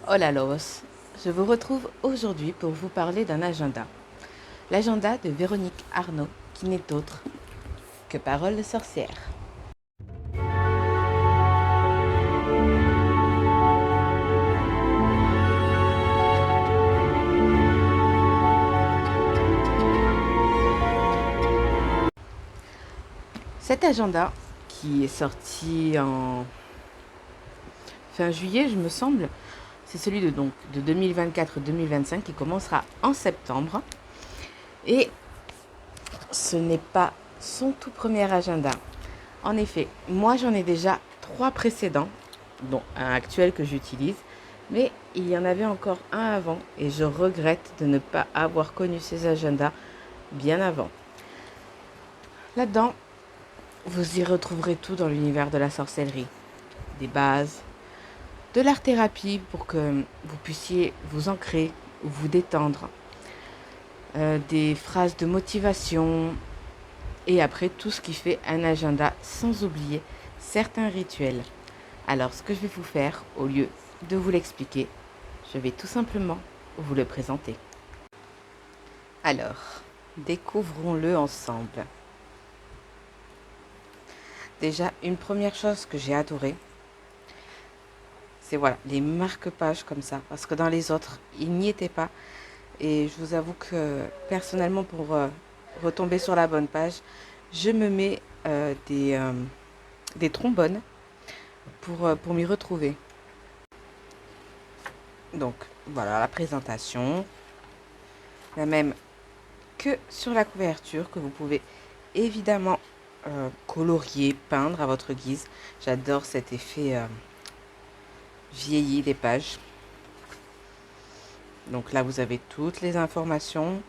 Hola Lobos, je vous retrouve aujourd'hui pour vous parler d'un agenda. L'agenda de Véronique Arnaud, qui n'est autre que Parole de sorcière. Cet agenda, qui est sorti en fin juillet, je me semble, c'est celui de 2024-2025 qui commencera en septembre. Et ce n'est pas son tout premier agenda. En effet, moi j'en ai déjà 3 précédents, dont un actuel que j'utilise, mais il y en avait encore un avant et je regrette de ne pas avoir connu ces agendas bien avant. Là-dedans, vous y retrouverez tout dans l'univers de la sorcellerie, des bases, de l'art-thérapie pour que vous puissiez vous ancrer, vous détendre, des phrases de motivation et après tout ce qui fait un agenda sans oublier certains rituels. Alors ce que je vais vous faire, au lieu de vous l'expliquer, je vais tout simplement vous le présenter. Alors, découvrons-le ensemble. Déjà, une première chose que j'ai adorée, c'est voilà, les marque-pages comme ça. Parce que dans les autres, il n'y était pas. Et je vous avoue que personnellement, pour retomber sur la bonne page, je me mets des trombones pour m'y retrouver. Donc, voilà la présentation. La même que sur la couverture que vous pouvez évidemment colorier, peindre à votre guise. J'adore cet effet vieilli des pages. Donc là, vous avez toutes les informations.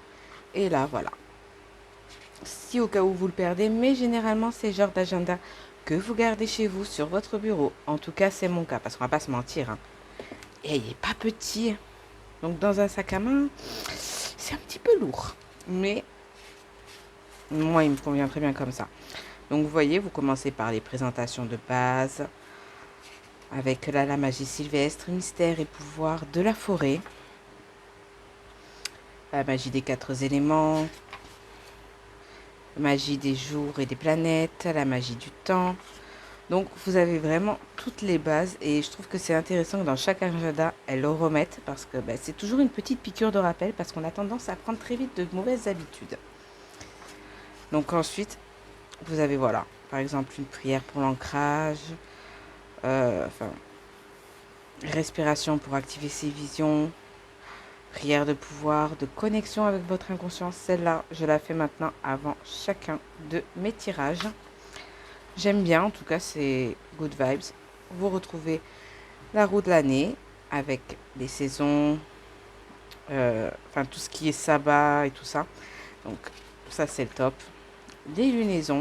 Et là, voilà. Si au cas où vous le perdez, mais généralement, c'est le genre d'agenda que vous gardez chez vous, sur votre bureau. En tout cas, c'est mon cas, parce qu'on va pas se mentir, hein. Et il n'est pas petit. Donc dans un sac à main, c'est un petit peu lourd. Mais moi, il me convient très bien comme ça. Donc vous voyez, vous commencez par les présentations de base, avec là la magie sylvestre, mystère et pouvoir de la forêt, la magie des 4 éléments, la magie des jours et des planètes, la magie du temps. Donc vous avez vraiment toutes les bases et je trouve que c'est intéressant que dans chaque agenda, elles le remettent parce que c'est toujours une petite piqûre de rappel parce qu'on a tendance à prendre très vite de mauvaises habitudes. Donc ensuite, vous avez voilà, par exemple une prière pour l'ancrage, enfin respiration pour activer ses visions, prière de pouvoir, de connexion avec votre inconscience. Celle-là, je la fais maintenant avant chacun de mes tirages. J'aime bien, en tout cas, c'est good vibes. Vous retrouvez la roue de l'année avec les saisons, enfin tout ce qui est sabbat et tout ça. Donc ça, c'est le top. Les lunaisons.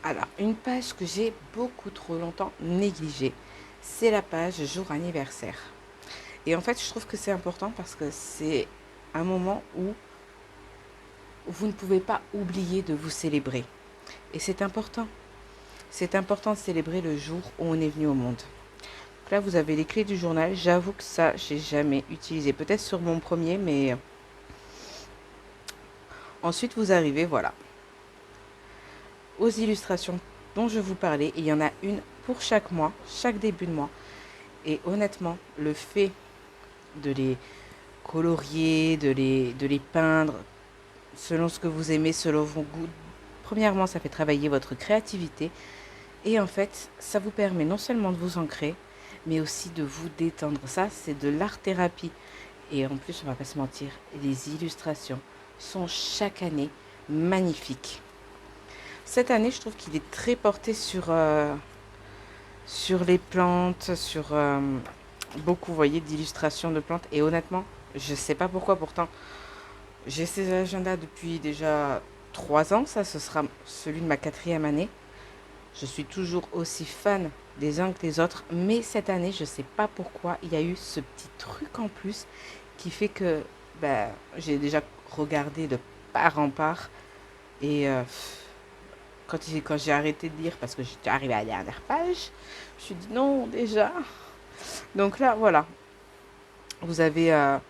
Alors, une page que j'ai beaucoup trop longtemps négligée, c'est la page jour anniversaire. Et en fait, je trouve que c'est important parce que c'est un moment où vous ne pouvez pas oublier de vous célébrer. Et c'est important. C'est important de célébrer le jour où on est venu au monde. Donc là, vous avez les clés du journal. J'avoue que ça, j'ai jamais utilisé. Peut-être sur mon premier, mais ensuite, vous arrivez, voilà, aux illustrations dont je vous parlais. Il y en a une pour chaque mois, chaque début de mois. Et honnêtement, le fait de les colorier, de les peindre, selon ce que vous aimez, selon vos goûts. Premièrement, ça fait travailler votre créativité et en fait, ça vous permet non seulement de vous ancrer, mais aussi de vous détendre. Ça, c'est de l'art-thérapie. Et en plus, on va pas se mentir, les illustrations sont chaque année magnifiques. Cette année, je trouve qu'il est très porté sur les plantes, sur beaucoup, vous voyez, d'illustrations de plantes. Et honnêtement, je ne sais pas pourquoi, pourtant, j'ai ces agendas depuis déjà 3 ans. Ça, ce sera celui de ma 4e année. Je suis toujours aussi fan des uns que des autres. Mais cette année, je ne sais pas pourquoi, il y a eu ce petit truc en plus qui fait que j'ai déjà regardé de part en part. Et quand j'ai arrêté de lire parce que j'étais arrivée à la dernière page, je me suis dit non, déjà. Donc là, voilà. Vous avez un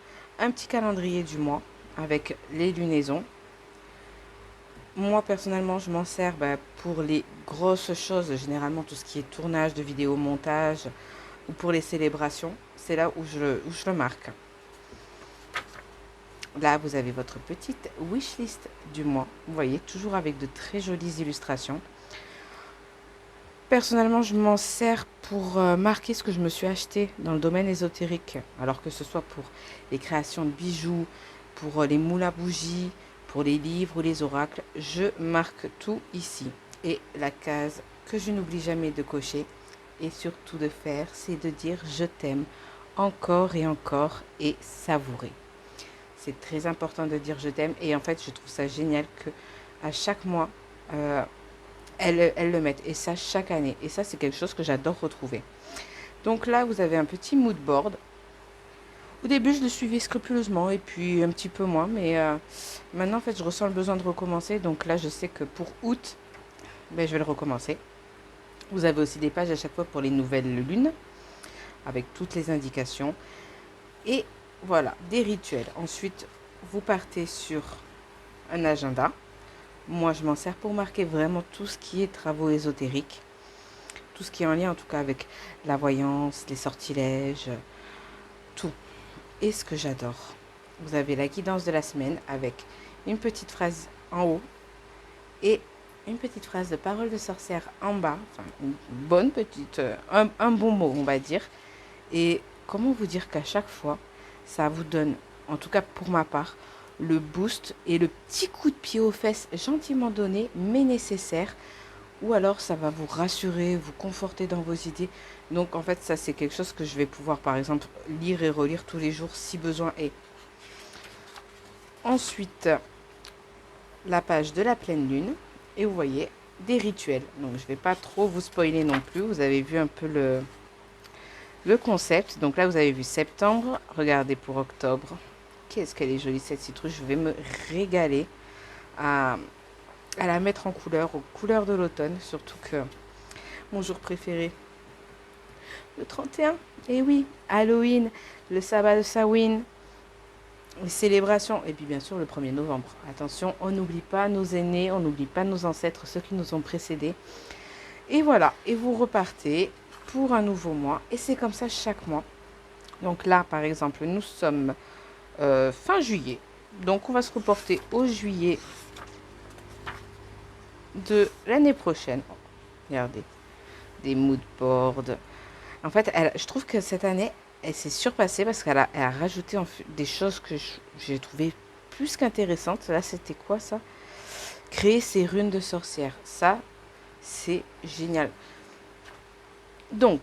petit calendrier du mois avec les lunaisons. Moi, personnellement, je m'en sers pour les grosses choses, généralement tout ce qui est tournage de vidéos, montage, ou pour les célébrations. C'est là où je le marque. Là, vous avez votre petite wishlist du mois. Vous voyez, toujours avec de très jolies illustrations. Personnellement, je m'en sers pour marquer ce que je me suis acheté dans le domaine ésotérique. Alors que ce soit pour les créations de bijoux, pour les moules à bougies, pour les livres ou les oracles, je marque tout ici. Et la case que je n'oublie jamais de cocher et surtout de faire, c'est de dire je t'aime encore et savourer. C'est très important de dire je t'aime et en fait je trouve ça génial que à chaque mois elles le mettent et ça chaque année et ça c'est quelque chose que j'adore retrouver. Donc là vous avez un petit mood board. Au début je le suivais scrupuleusement et puis un petit peu moins mais maintenant en fait je ressens le besoin de recommencer donc là je sais que pour août je vais le recommencer. Vous avez aussi des pages à chaque fois pour les nouvelles lunes avec toutes les indications et voilà, des rituels. Ensuite, vous partez sur un agenda. Moi, je m'en sers pour marquer vraiment tout ce qui est travaux ésotériques. Tout ce qui est en lien, en tout cas, avec la voyance, les sortilèges, tout. Et ce que j'adore, vous avez la guidance de la semaine avec une petite phrase en haut et une petite phrase de parole de sorcière en bas. Enfin, une bonne petite, un bon mot, on va dire. Et comment vous dire qu'à chaque fois, ça vous donne, en tout cas pour ma part, le boost et le petit coup de pied aux fesses gentiment donné, mais nécessaire. Ou alors ça va vous rassurer, vous conforter dans vos idées. Donc en fait, ça c'est quelque chose que je vais pouvoir par exemple lire et relire tous les jours si besoin est. Ensuite, la page de la pleine lune. Et vous voyez, des rituels. Donc je ne vais pas trop vous spoiler non plus. Vous avez vu un peu le concept. Donc là, vous avez vu septembre. Regardez pour octobre. Qu'est-ce qu'elle est jolie cette citrouille. Je vais me régaler à la mettre en couleur, aux couleurs de l'automne. Surtout que mon jour préféré, le 31. Et oui, Halloween, le sabbat de Samhain, les célébrations. Et puis bien sûr le 1er novembre. Attention, on n'oublie pas nos aînés, on n'oublie pas nos ancêtres, ceux qui nous ont précédés. Et voilà, et vous repartez pour un nouveau mois. Et c'est comme ça chaque mois. Donc là, par exemple, nous sommes fin juillet. Donc on va se reporter au juillet de l'année prochaine. Regardez, des mood boards. En fait, je trouve que cette année, elle s'est surpassée parce qu'elle a rajouté des choses que j'ai trouvé plus qu'intéressantes. Là, c'était quoi ça? Créer ces runes de sorcière. Ça, c'est génial. Donc,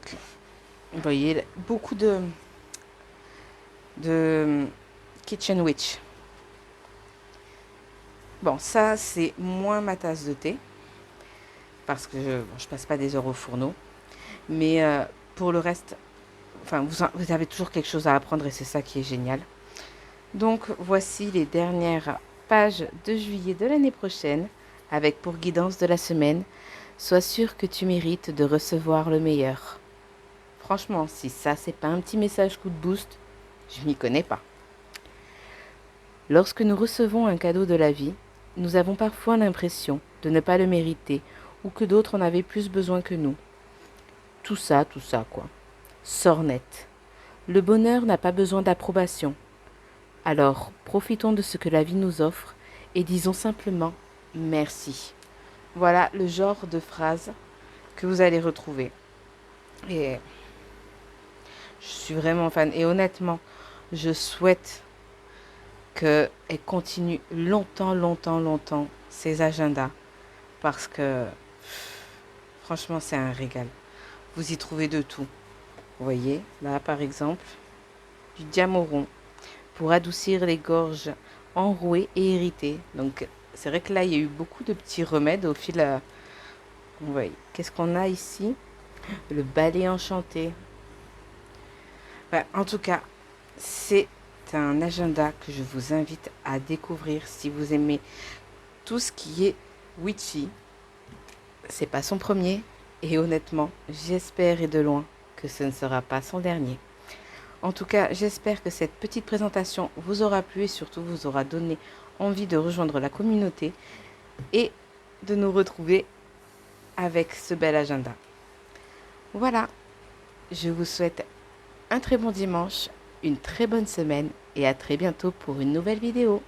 vous voyez, beaucoup de Kitchen Witch. Bon, ça, c'est moins ma tasse de thé. Parce que je passe pas des heures au fourneau. Mais pour le reste, enfin, vous avez toujours quelque chose à apprendre et c'est ça qui est génial. Donc, voici les dernières pages de juillet de l'année prochaine. Avec pour guidance de la semaine, sois sûr que tu mérites de recevoir le meilleur. Franchement, si ça, c'est pas un petit message coup de boost, je m'y connais pas. Lorsque nous recevons un cadeau de la vie, nous avons parfois l'impression de ne pas le mériter ou que d'autres en avaient plus besoin que nous. Tout ça, quoi. Sors net. Le bonheur n'a pas besoin d'approbation. Alors, profitons de ce que la vie nous offre et disons simplement merci. Voilà le genre de phrase que vous allez retrouver. Et je suis vraiment fan. Et honnêtement, je souhaite qu'elle continue longtemps ces agendas. Parce que franchement, c'est un régal. Vous y trouvez de tout. Vous voyez, là par exemple, du diamoron pour adoucir les gorges enrouées et irritées. Donc c'est vrai que là, il y a eu beaucoup de petits remèdes au fil. Vous voyez, qu'est-ce qu'on a ici? Le balai enchanté. En tout cas, c'est un agenda que je vous invite à découvrir si vous aimez tout ce qui est witchy. c'est pas son premier. Et honnêtement, j'espère et de loin que ce ne sera pas son dernier. En tout cas, j'espère que cette petite présentation vous aura plu et surtout vous aura donné envie de rejoindre la communauté et de nous retrouver avec ce bel agenda. Voilà, je vous souhaite un très bon dimanche, une très bonne semaine et à très bientôt pour une nouvelle vidéo.